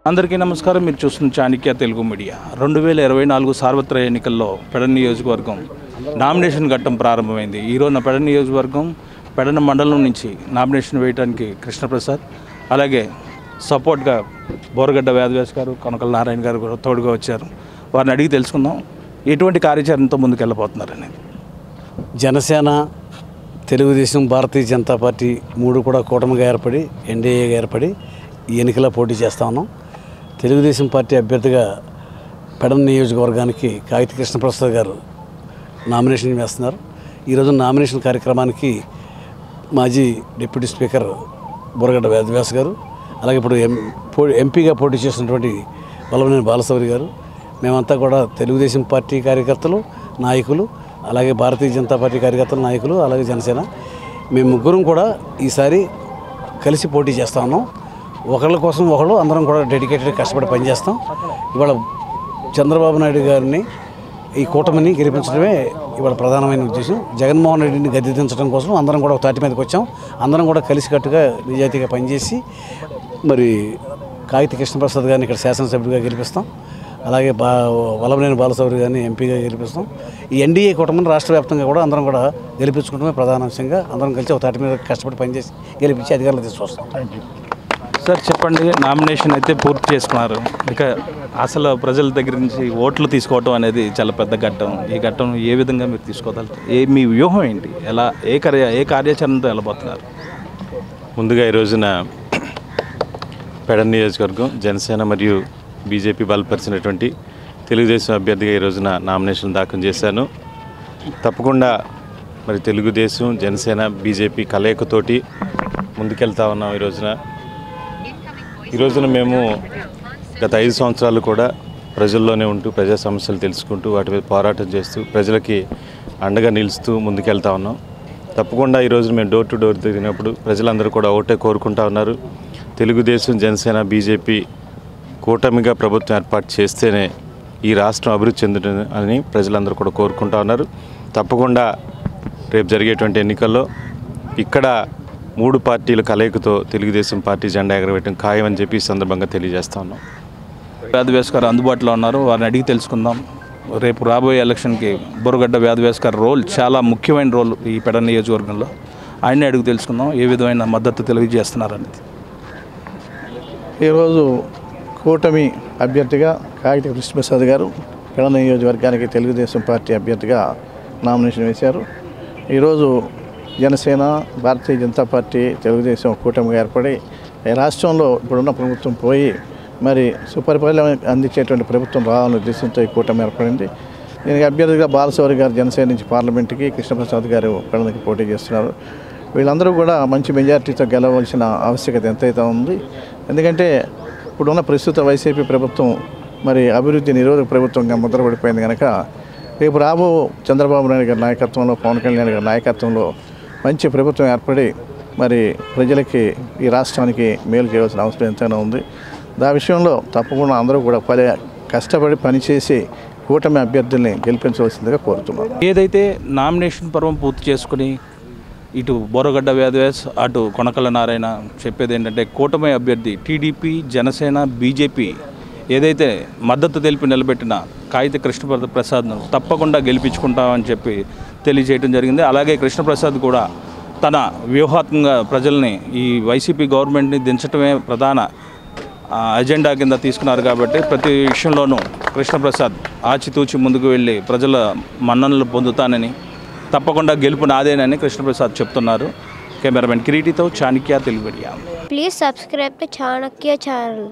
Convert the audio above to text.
అందరికీ నమస్కారం. మీరు చూస్తున్న చాణక్య తెలుగు మీడియా. 2024 సార్వత్ర ఎన్నికల్లో పెడన నియోజకవర్గం నామినేషన్ ఘట్టం ప్రారంభమైంది. ఈరోజు పెడన నియోజకవర్గం పెడన మండలం నుంచి నామినేషన్ వేయడానికి కృష్ణప్రసాద్, అలాగే సపోర్ట్గా బోరగడ్డ వేదవ్యాస్ గారు, కనకల నారాయణ గారు కూడా తోడుగా వచ్చారు. వారిని అడిగి తెలుసుకుందాం ఎటువంటి కార్యాచరణతో ముందుకెళ్ళబోతున్నారని. జనసేన, తెలుగుదేశం, భారతీయ జనతా పార్టీ మూడు కూడా కూటమిగా ఏర్పడి ఎన్డీఏగా ఏర్పడి ఈ ఎన్నికల్లో పోటీ చేస్తా ఉన్నాం. తెలుగుదేశం పార్టీ అభ్యర్థిగా పెడన నియోజకవర్గానికి కాగిత కృష్ణప్రసాద్ గారు నామినేషన్ వేస్తున్నారు. ఈరోజు నామినేషన్ కార్యక్రమానికి మాజీ డిప్యూటీ స్పీకర్ బోరగడ్డ వేదవ్యాస్ గారు, అలాగే ఇప్పుడు ఎంపీగా పోటీ చేసినటువంటి వల్లభనేని బాలశౌరి గారు, మేమంతా కూడా తెలుగుదేశం పార్టీ కార్యకర్తలు, నాయకులు, అలాగే భారతీయ జనతా పార్టీ కార్యకర్తలు, నాయకులు, అలాగే జనసేన, మేము ముగ్గురం కూడా ఈసారి కలిసి పోటీ చేస్తా ఉన్నాం. ఒకళ్ళ కోసం ఒకళ్ళు అందరం కూడా డెడికేటెడ్ కష్టపడి పనిచేస్తాం. ఇవాళ చంద్రబాబు నాయుడు గారిని, ఈ కూటమిని గెలిపించడమే ఇవాళ ప్రధానమైన ఉద్దేశం. జగన్మోహన్ రెడ్డిని గద్దెదించడం కోసం అందరం కూడా ఒక తాటి మీదకి వచ్చాం. అందరం కూడా కలిసికట్టుగా నిజాయితీగా పనిచేసి మరి కాగిత కృష్ణప్రసాద్ గారిని ఇక్కడ శాసనసభ్యుడిగా గెలిపిస్తాం. అలాగే వల్లభనేని బాలశౌరి గారిని ఎంపీగా గెలిపిస్తాం. ఈ ఎన్డీఏ కూటమిని రాష్ట్ర వ్యాప్తంగా కూడా అందరం కూడా గెలిపించుకోవడమే ప్రధాన అంశంగా అందరం కలిసి ఒక తాటి మీద కష్టపడి పనిచేసి గెలిపించి అధికారులు తీసుకొస్తాం. Thank you sir. చెప్పండి, నామినేషన్ అయితే పూర్తి చేసుకున్నారు. ఇక అసలు ప్రజల దగ్గర నుంచి ఓట్లు తీసుకోవటం అనేది చాలా పెద్ద ఘట్టం. ఈ ఘట్టం ఏ విధంగా మీరు తీసుకోగలరు? మీ వ్యూహం ఏంటి? ఎలా ఏ కార్యాచరణతో వెళ్ళబోతున్నారు? ముందుగా ఈ రోజున పెడన నియోజకవర్గం జనసేన మరియు బీజేపీ బలపరిచినటువంటి తెలుగుదేశం అభ్యర్థిగా ఈ రోజున నామినేషన్ దాఖలు చేశాను. తప్పకుండా మరి తెలుగుదేశం, జనసేన, బీజేపీ కలయికతోటి ముందుకెళ్తా ఉన్నాం. ఈ రోజున మేము గత 5 సంవత్సరాలు కూడా ప్రజల్లోనే ఉంటూ ప్రజా సమస్యలు తెలుసుకుంటూ వాటి మీద పోరాటం చేస్తూ ప్రజలకి అండగా నిలుస్తూ ముందుకెళ్తా ఉన్నాం. తప్పకుండా ఈరోజు మేము డోర్ టు డోర్ తిరిగినప్పుడు ప్రజలందరూ కూడా ఒకటే కోరుకుంటా ఉన్నారు. తెలుగుదేశం, జనసేన, బీజేపీ కూటమిగా ప్రభుత్వం ఏర్పాటు చేస్తేనే ఈ రాష్ట్రం అభివృద్ధి చెందుతుంది అని ప్రజలందరూ కూడా కోరుకుంటా ఉన్నారు. తప్పకుండా రేపు జరిగేటువంటి ఎన్నికల్లో ఇక్కడ 3 పార్టీల కలయికతో తెలుగుదేశం పార్టీ జెండా ఎగరవేయడం ఖాయమని చెప్పి ఈ సందర్భంగా తెలియజేస్తా ఉన్నాం. వేదవ్యాస్ గారు అందుబాటులో ఉన్నారు, వారిని అడిగి తెలుసుకుందాం. రేపు రాబోయే ఎలక్షన్కి బోరగడ్డ వేదవ్యాస్ గారి రోల్ చాలా ముఖ్యమైన రోల్ ఈ పెడన నియోజకవర్గంలో. ఆయన్ని అడిగి తెలుసుకుందాం ఏ విధమైన మద్దతు తెలియజేస్తున్నారనేది. ఈరోజు కూటమి అభ్యర్థిగా కాగిత కృష్ణప్రసాద్ గారు పెడన నియోజకవర్గానికి తెలుగుదేశం పార్టీ అభ్యర్థిగా నామినేషన్ వేశారు. ఈరోజు జనసేన, భారతీయ జనతా పార్టీ, తెలుగుదేశం కూటమిగా ఏర్పడి రాష్ట్రంలో ఇప్పుడున్న ప్రభుత్వం పోయి మరి సుపరిపాలన అందించేటువంటి ప్రభుత్వం రావాలనే ఉద్దేశంతో ఈ కూటమి ఏర్పడింది. దీనికి అభ్యర్థిగా బాలశౌరి గారు జనసేన నుంచి పార్లమెంట్కి, కృష్ణప్రసాద్ గారు పెడనకి పోటీ చేస్తున్నారు. వీళ్ళందరూ కూడా మంచి మెజార్టీతో గెలవలసిన ఆవశ్యకత ఎంతైతే ఉంది. ఎందుకంటే ఇప్పుడున్న ప్రస్తుత వైసీపీ ప్రభుత్వం మరి అభివృద్ధి నిరోధక ప్రభుత్వంగా ముద్రపడిపోయింది కనుక రేపు రాబో చంద్రబాబు నాయుడు గారి నాయకత్వంలో, పవన్ కళ్యాణ్ గారి నాయకత్వంలో మంచి ప్రభుత్వం ఏర్పడి మరి ప్రజలకి, ఈ రాష్ట్రానికి మేలు చేయవలసిన అవసరం ఎంతైనా ఉంది. ఆ విషయంలో తప్పకుండా అందరూ కూడా కష్టపడి పనిచేసి కూటమి అభ్యర్థుల్ని గెలిపించవలసిందిగా కోరుతున్నాను. ఏదైతే నామినేషన్ పర్వం పూర్తి చేసుకుని ఇటు బోరగడ్డ వేదవ్యాస్, అటు కొనకల నారాయణ చెప్పేది ఏంటంటే కూటమి అభ్యర్థి టీడీపీ, జనసేన, బీజేపీ ఏదైతే మద్దతు తెలిపి నిలబెట్టిన కాగిత కృష్ణప్రసాద్ను తప్పకుండా గెలిపించుకుంటామని చెప్పి తెలియజేయడం జరిగింది. అలాగే కృష్ణప్రసాద్ కూడా తన వ్యూహాత్మకంగా ప్రజల్ని, ఈ వైసీపీ గవర్నమెంట్ని దించడమే ప్రధాన అజెండా కింద తీసుకున్నారు. కాబట్టి ప్రతి విషయంలోనూ కృష్ణప్రసాద్ ఆచితూచి ముందుకు వెళ్ళి ప్రజల మన్ననలు పొందుతానని, తప్పకుండా గెలుపు నాదేనని కృష్ణప్రసాద్ చెప్తున్నారు. కెమెరామెన్ కిరీటితో Chanakya Telugu media. Please subscribe to Chanakya channel.